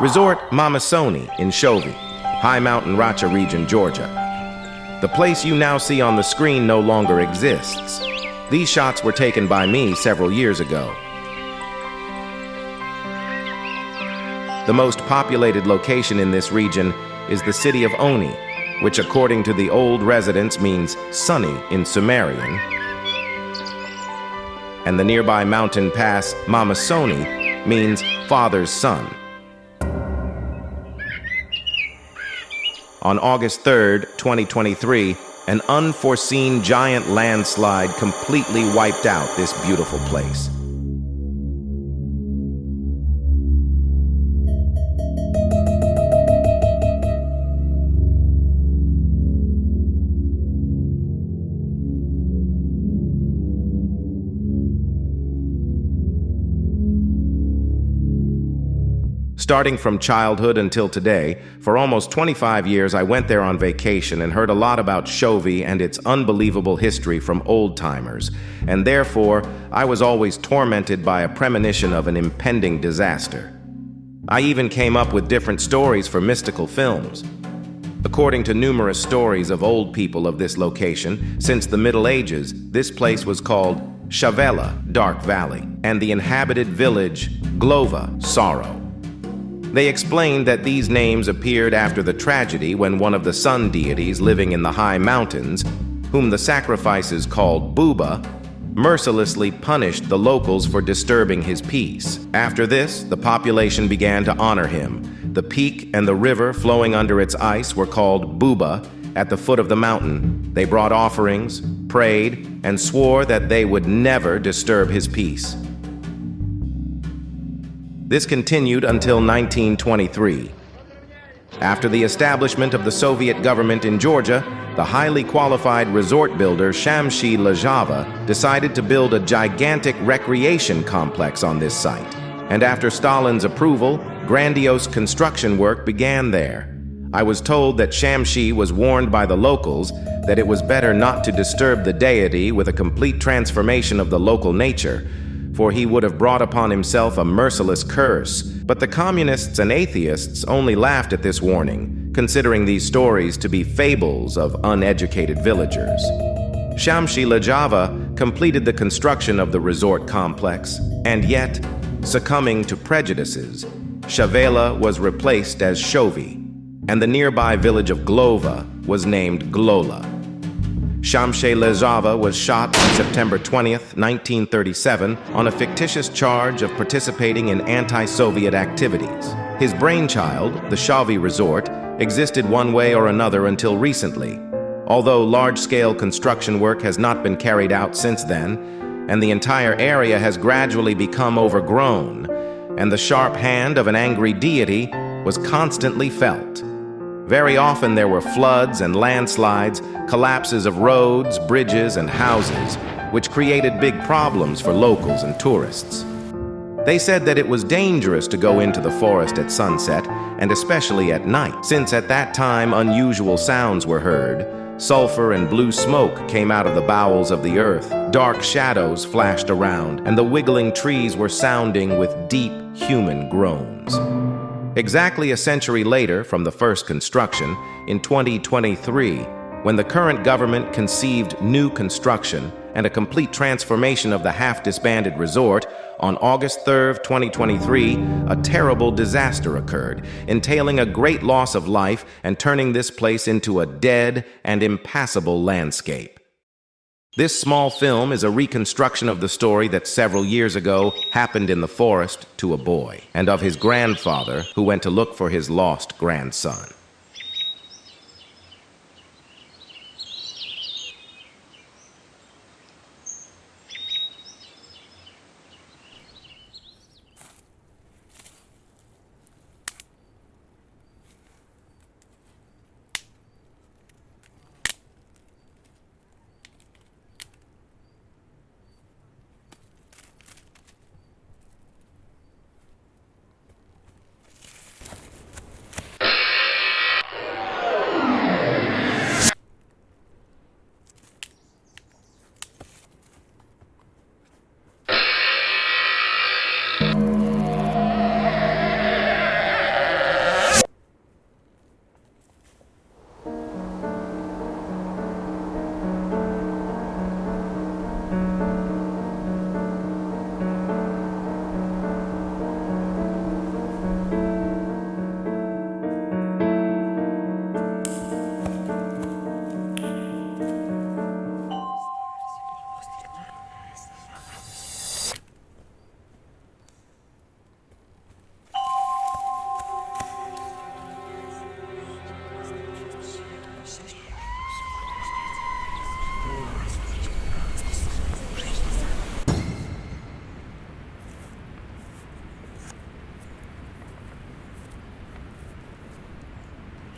Resort Mamasoni in Shovi, High Mountain Racha region, Georgia. The place you now see on the screen no longer exists. These shots were taken by me several years ago. The most populated location in this region is the city of Oni, which according to the old residents means sunny in Sumerian, and the nearby mountain pass Mamasoni means father's son. On August 3rd, 2023, an unforeseen giant landslide completely wiped out this beautiful place. Starting from childhood until today, for almost 25 years I went there on vacation and heard a lot about Shovi and its unbelievable history from old-timers, and therefore I was always tormented by a premonition of an impending disaster. I even came up with different stories for mystical films. According to numerous stories of old people of this location, since the Middle Ages, this place was called Shavela, Dark Valley, and the inhabited village, Glova, Sorrow. They explained that these names appeared after the tragedy when one of the sun deities living in the high mountains, whom the sacrifices called Buba, mercilessly punished the locals for disturbing his peace. After this, the population began to honor him. The peak and the river flowing under its ice were called Buba. At the foot of the mountain, they brought offerings, prayed, and swore that they would never disturb his peace. This continued until 1923. After the establishment of the Soviet government in Georgia, the highly qualified resort builder Shamshi Lajava decided to build a gigantic recreation complex on this site. And after Stalin's approval, grandiose construction work began there. I was told that Shamshi was warned by the locals that it was better not to disturb the deity with a complete transformation of the local nature, for he would have brought upon himself a merciless curse. But the communists and atheists only laughed at this warning, considering these stories to be fables of uneducated villagers. Shamshi Lajava completed the construction of the resort complex, and yet, succumbing to prejudices, Shavela was replaced as Shovi, and the nearby village of Glova was named Glola. Shamshi Lajava was shot on September 20th, 1937, on a fictitious charge of participating in anti-Soviet activities. His brainchild, the Shovi Resort, existed one way or another until recently, although large-scale construction work has not been carried out since then, and the entire area has gradually become overgrown, and the sharp hand of an angry deity was constantly felt. Very often there were floods and landslides, collapses of roads, bridges, and houses, which created big problems for locals and tourists. They said that it was dangerous to go into the forest at sunset, and especially at night, since at that time unusual sounds were heard. Sulfur and blue smoke came out of the bowels of the earth, dark shadows flashed around, and the wiggling trees were sounding with deep human groans. Exactly a century later from the first construction, in 2023, when the current government conceived new construction and a complete transformation of the half-disbanded resort, on August 3rd, 2023, a terrible disaster occurred, entailing a great loss of life and turning this place into a dead and impassable landscape. This small film is a reconstruction of the story that several years ago happened in the forest to a boy, and of his grandfather who went to look for his lost grandson.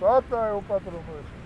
Só o patrão foi assim.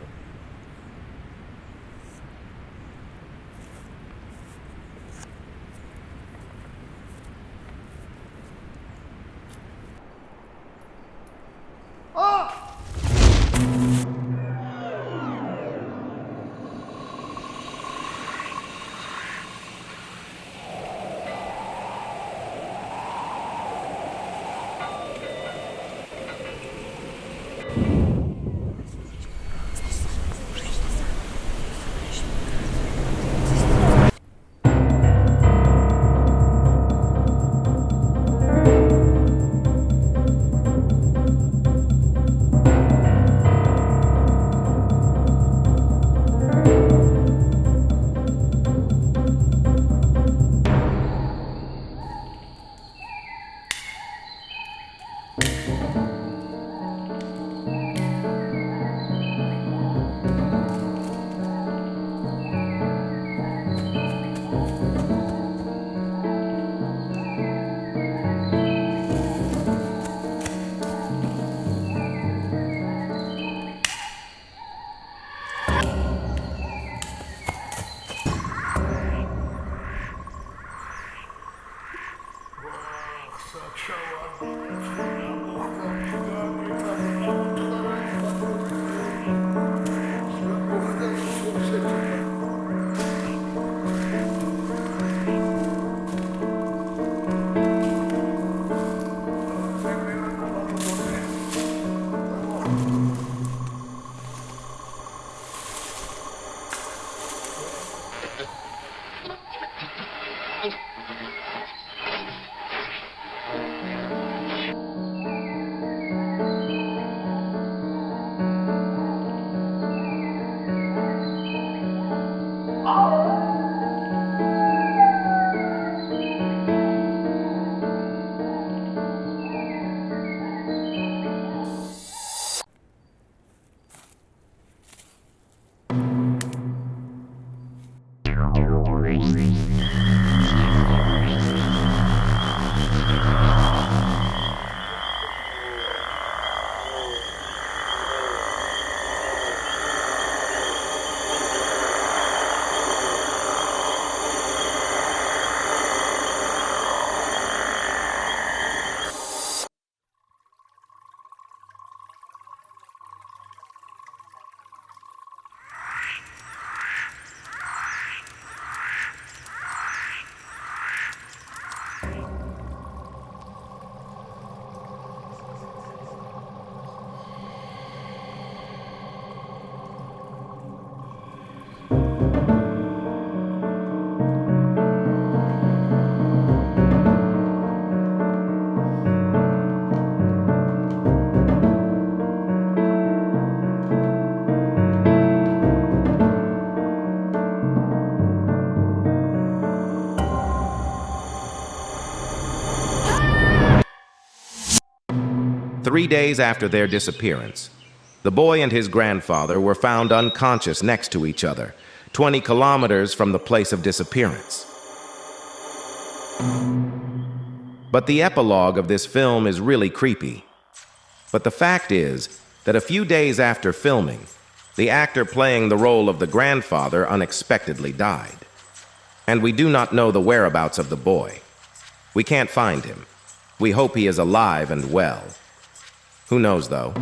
Three days after their disappearance, the boy and his grandfather were found unconscious next to each other, 20 kilometers from the place of disappearance. But the epilogue of this film is really creepy. But the fact is that a few days after filming, the actor playing the role of the grandfather unexpectedly died. And we do not know the whereabouts of the boy. We can't find him. We hope he is alive and well. Who knows, though?